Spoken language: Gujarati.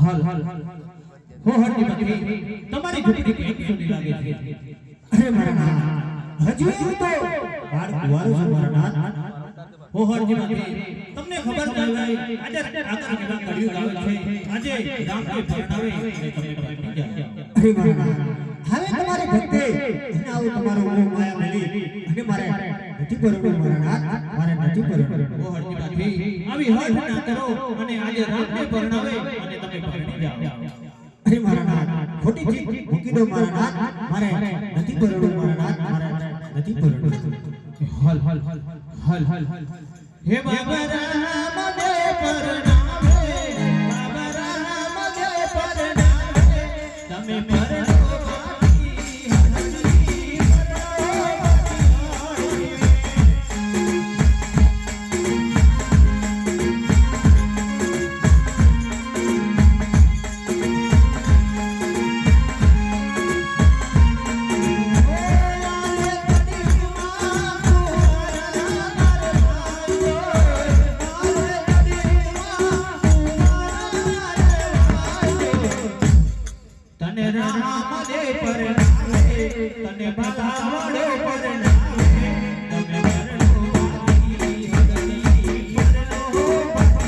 હાલ હાલ હો હરજી બધી તમારી ઘોડી કેમ સુની લાગે છે? અરે મારા નાથ હજુ તો બાળ કુંવારો છે મારા નાથ. હો હરજી બધી તમને ખબર ન હોય આજે આખા કેવા કળિયુગ આવે છે. આજે રામને પરણાવે અને તમે પરણી જાઓ. અરે મારા નાથ હવે તમારે ભક્તે અને આવું તમારો મોહ માયા મળી અને મારે નથી પરણવું મારા નાથ, મારે નથી પરણવું. હો હરજી બધી આવી હઠ ના કરો અને આજે રામને પરણાવે અને તમે પરણી જાઓ. અરે મારા નાથ ખોટી ચીજ મૂકી દો મારા નાથ, મારે નથી પરણવું મારા નાથ, મારે નથી પરણવું. હાલ હાલ હાલ હાલ હાલ હે બાબા રામ